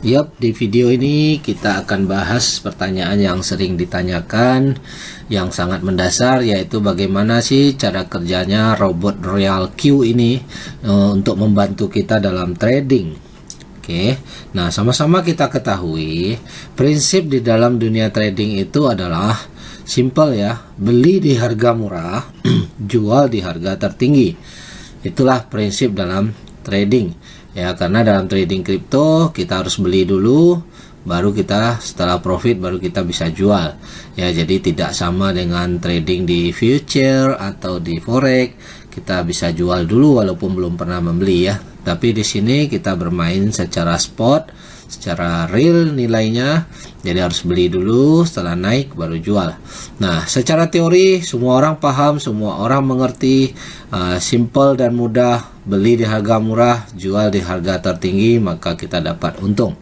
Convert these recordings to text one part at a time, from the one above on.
Yap, di video ini kita akan bahas pertanyaan yang sering ditanyakan, yang sangat mendasar, yaitu bagaimana sih cara kerjanya robot Royal Q ini untuk membantu kita dalam trading. Oke, nah sama-sama kita ketahui prinsip di dalam dunia trading itu adalah simple ya, beli di harga murah, jual di harga tertinggi. Itulah prinsip dalam trading. Ya, karena dalam trading kripto kita harus beli dulu, baru kita setelah profit baru kita bisa jual. Ya, jadi tidak sama dengan trading di future atau di forex. Kita bisa jual dulu walaupun belum pernah membeli ya. Tapi di sini kita bermain secara spot, secara real nilainya. Jadi harus beli dulu, setelah naik baru jual. Nah, secara teori semua orang paham, semua orang mengerti, simple dan mudah, beli di harga murah, jual di harga tertinggi, maka kita dapat untung.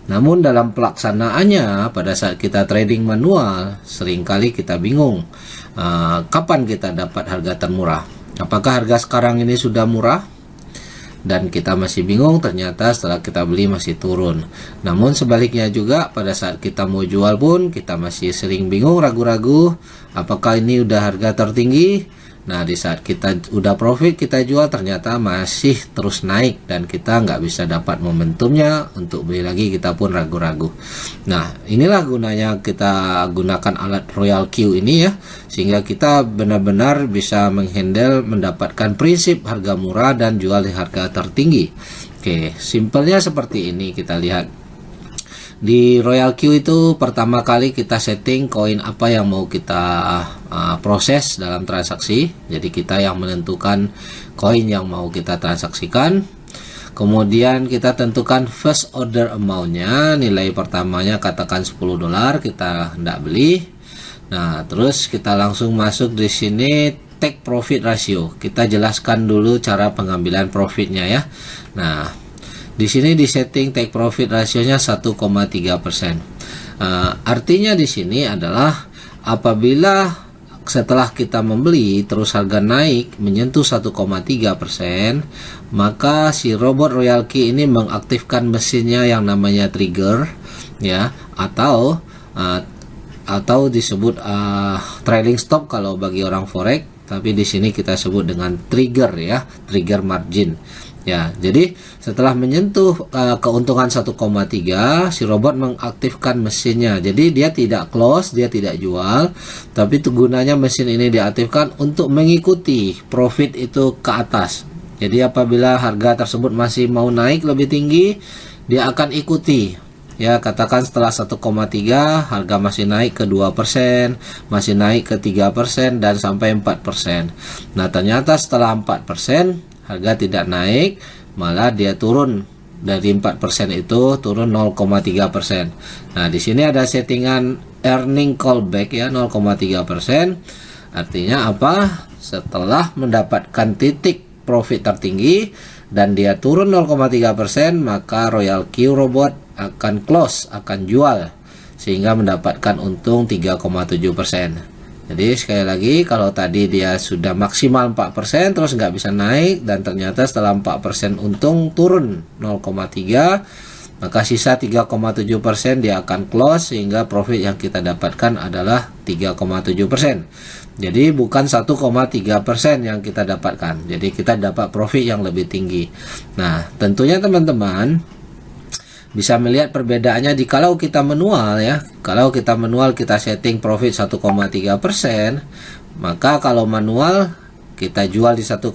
Namun dalam pelaksanaannya pada saat kita trading manual, seringkali kita bingung kapan kita dapat harga termurah. Apakah harga sekarang ini sudah murah? Dan kita masih bingung, ternyata setelah kita beli masih turun. Namun sebaliknya juga pada saat kita mau jual pun kita masih sering bingung, ragu-ragu apakah ini udah harga tertinggi. Nah, di saat kita udah profit kita jual, ternyata masih terus naik dan kita nggak bisa dapat momentumnya untuk beli lagi, kita pun ragu-ragu. Nah, inilah gunanya kita gunakan alat Royal Q ini ya, sehingga kita benar-benar bisa menghandle, mendapatkan prinsip harga murah dan jual di harga tertinggi. Oke, simpelnya seperti ini. Kita lihat di Royal Q itu pertama kali kita setting koin apa yang mau kita proses dalam transaksi. Jadi kita yang menentukan koin yang mau kita transaksikan. Kemudian kita tentukan first order amount-nya, nilai pertamanya katakan $10, kita hendak beli. Nah, terus kita langsung masuk di sini take profit ratio. Kita jelaskan dulu cara pengambilan profitnya ya. Nah, di sini di setting take profit rasionya 1,3%. Artinya di sini adalah apabila setelah kita membeli terus harga naik menyentuh 1,3%, maka si robot Royal Q ini mengaktifkan mesinnya yang namanya trigger ya, atau disebut trailing stop kalau bagi orang forex, tapi di sini kita sebut dengan trigger ya, trigger margin. Ya, jadi setelah menyentuh keuntungan 1,3, si robot mengaktifkan mesinnya. Jadi dia tidak close, dia tidak jual, tapi gunanya mesin ini diaktifkan untuk mengikuti profit itu ke atas. Jadi apabila harga tersebut masih mau naik lebih tinggi, dia akan ikuti. Ya, katakan setelah 1,3 harga masih naik ke 2%, masih naik ke 3% dan sampai 4%. Nah, ternyata setelah 4% harga tidak naik, malah dia turun dari 4% itu turun 0,3%. Nah, di sini ada settingan earning callback ya, 0,3%. Artinya apa? Setelah mendapatkan titik profit tertinggi dan dia turun 0,3%, maka Royal Q robot akan close, akan jual sehingga mendapatkan untung 3,7%. Jadi sekali lagi, kalau tadi dia sudah maksimal 4% terus nggak bisa naik, dan ternyata setelah 4% untung turun 0,3, maka sisa 3,7% dia akan close sehingga profit yang kita dapatkan adalah 3,7%. Jadi bukan 1,3% yang kita dapatkan. Jadi kita dapat profit yang lebih tinggi. Nah, tentunya teman-teman bisa melihat perbedaannya di kalau kita manual ya. Kalau kita manual kita setting profit 1,3%, maka kalau manual kita jual di 1,3,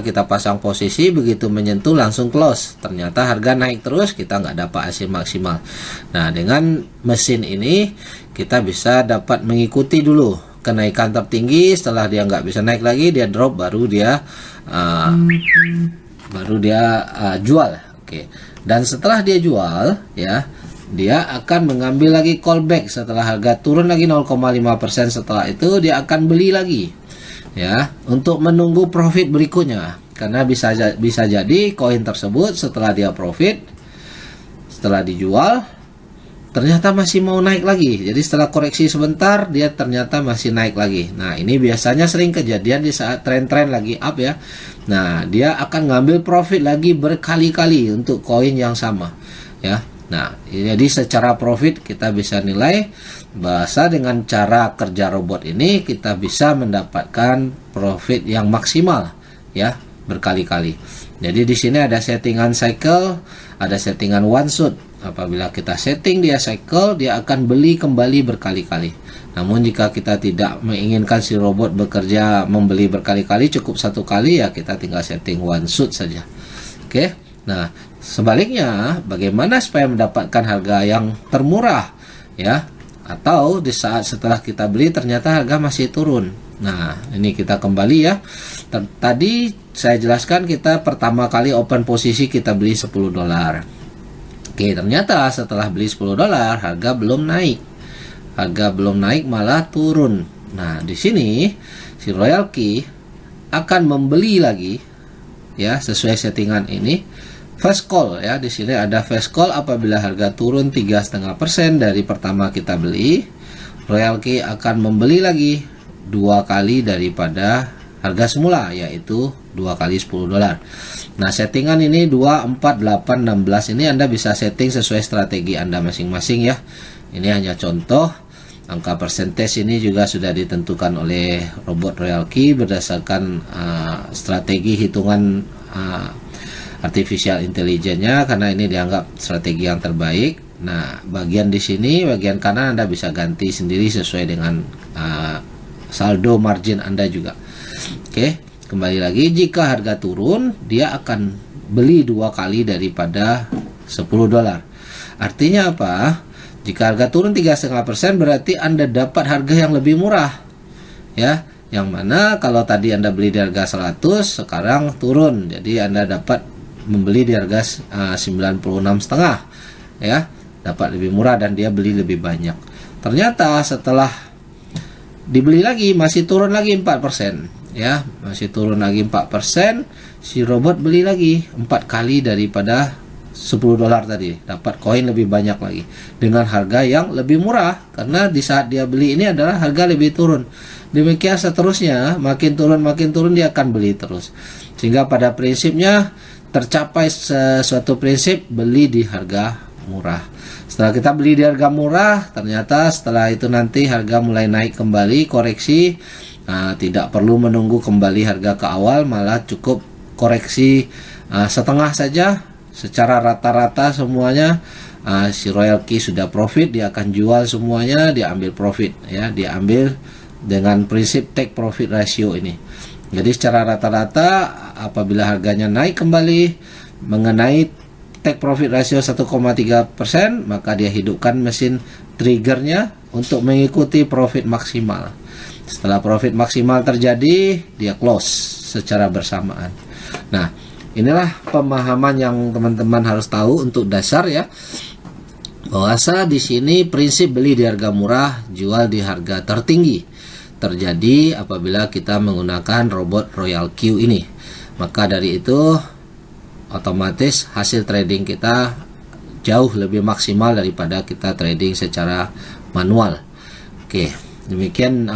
kita pasang posisi, begitu menyentuh langsung close. Ternyata harga naik terus, kita nggak dapat hasil maksimal. Nah, dengan mesin ini kita bisa dapat mengikuti dulu kenaikan tertinggi. Setelah dia nggak bisa naik lagi, dia drop, baru dia jual. Oke. Dan setelah dia jual ya, dia akan mengambil lagi callback setelah harga turun lagi 0,5%. Setelah itu dia akan beli lagi ya, untuk menunggu profit berikutnya. Karena bisa jadi koin tersebut setelah dia profit, setelah dijual ternyata masih mau naik lagi. Jadi setelah koreksi sebentar dia ternyata masih naik lagi. Nah, ini biasanya sering kejadian di saat tren-tren lagi up ya. Nah, dia akan ngambil profit lagi berkali-kali untuk koin yang sama ya. Nah, jadi secara profit kita bisa nilai bahwa dengan cara kerja robot ini kita bisa mendapatkan profit yang maksimal ya, berkali-kali. Jadi di sini ada settingan cycle, ada settingan one shot. Apabila kita setting dia cycle, dia akan beli kembali berkali-kali. Namun jika kita tidak menginginkan si robot bekerja membeli berkali-kali, cukup satu kali, ya kita tinggal setting one shot saja. Oke. Nah, sebaliknya bagaimana supaya mendapatkan harga yang termurah ya, atau di saat setelah kita beli ternyata harga masih turun. Nah, ini kita kembali ya. Tadi saya jelaskan kita pertama kali open posisi kita beli $10. Oke, ternyata setelah beli $10 harga belum naik. Harga belum naik malah turun. Nah, di sini si Royal Key akan membeli lagi ya, sesuai settingan ini. Fast call ya, di sini ada fast call apabila harga turun 3,5% dari pertama kita beli. Royal Key akan membeli lagi 2 kali daripada harga semula, yaitu 2 kali $10. Nah, settingan ini 2, 4, 8, 16 ini Anda bisa setting sesuai strategi Anda masing-masing ya. Ini hanya contoh. Angka persentase ini juga sudah ditentukan oleh robot Royal Key berdasarkan strategi hitungan artificial intelligence-nya, karena ini dianggap strategi yang terbaik. Nah, bagian di sini, bagian kanan Anda bisa ganti sendiri sesuai dengan saldo margin Anda juga. Oke, kembali lagi, jika harga turun, dia akan beli 2 kali daripada $10. Artinya apa? Jika harga turun 3,5% berarti Anda dapat harga yang lebih murah. Ya, yang mana kalau tadi Anda beli di harga 100, sekarang turun. Jadi Anda dapat membeli di harga 96,5 ya, dapat lebih murah dan dia beli lebih banyak. Ternyata setelah dibeli lagi masih turun lagi 4% ya, masih turun lagi 4%, si robot beli lagi 4 kali daripada $10 tadi, dapat koin lebih banyak lagi dengan harga yang lebih murah, karena di saat dia beli ini adalah harga lebih turun. Demikian seterusnya, makin turun dia akan beli terus, sehingga pada prinsipnya tercapai suatu prinsip beli di harga murah. Setelah kita beli di harga murah, ternyata setelah itu nanti harga mulai naik kembali, koreksi. Nah, tidak perlu menunggu kembali harga ke awal, malah cukup koreksi setengah saja. Secara rata-rata semuanya si Royal Key sudah profit, dia akan jual semuanya, dia ambil profit ya, dia ambil dengan prinsip take profit ratio ini. Jadi secara rata-rata apabila harganya naik kembali mengenai take profit ratio 1,3%, maka dia hidupkan mesin triggernya untuk mengikuti profit maksimal. Setelah profit maksimal terjadi, dia close secara bersamaan. Nah, inilah pemahaman yang teman-teman harus tahu untuk dasar ya. Bahwasa di sini prinsip beli di harga murah, jual di harga tertinggi terjadi apabila kita menggunakan robot Royal Q ini. Maka dari itu otomatis hasil trading kita jauh lebih maksimal daripada kita trading secara manual. Oke, demikian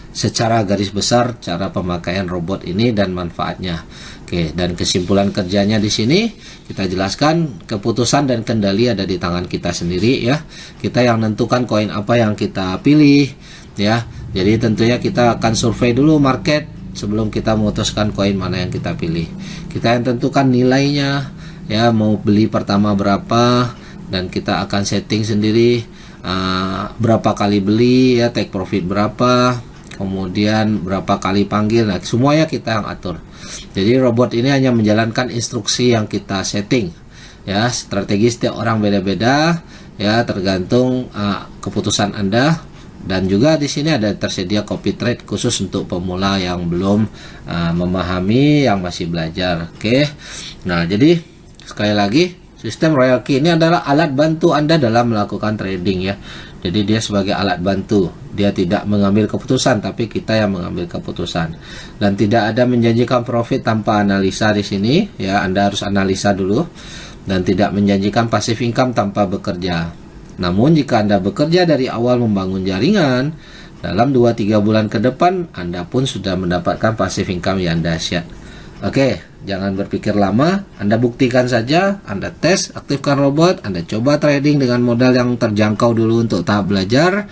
secara garis besar cara pemakaian robot ini dan manfaatnya. Oke, dan kesimpulan kerjanya di sini kita jelaskan, keputusan dan kendali ada di tangan kita sendiri ya. Kita yang menentukan koin apa yang kita pilih ya. Jadi tentunya kita akan survei dulu market sebelum kita memutuskan koin mana yang kita pilih. Kita yang tentukan nilainya ya, mau beli pertama berapa, dan kita akan setting sendiri berapa kali beli ya, take profit berapa, kemudian berapa kali panggil. Nah, semuanya kita yang atur. Jadi robot ini hanya menjalankan instruksi yang kita setting ya. Strategi setiap orang beda-beda ya, tergantung keputusan Anda. Dan juga di sini ada tersedia copy trade khusus untuk pemula yang belum memahami, yang masih belajar. Oke. Nah, jadi sekali lagi, sistem Royal Key ini adalah alat bantu Anda dalam melakukan trading ya. Jadi dia sebagai alat bantu. Dia tidak mengambil keputusan, tapi kita yang mengambil keputusan. Dan tidak ada menjanjikan profit tanpa analisa di sini ya. Anda harus analisa dulu, dan tidak menjanjikan passive income tanpa bekerja. Namun jika Anda bekerja dari awal membangun jaringan, dalam 2-3 bulan ke depan Anda pun sudah mendapatkan passive income yang dahsyat. Oke, jangan berpikir lama, Anda buktikan saja, Anda tes, aktifkan robot, Anda coba trading dengan modal yang terjangkau dulu untuk tahap belajar.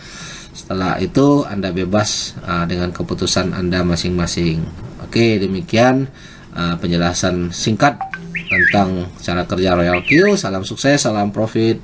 Setelah itu Anda bebas dengan keputusan Anda masing-masing. Oke, demikian penjelasan singkat tentang cara kerja Royal Q. Salam sukses, salam profit.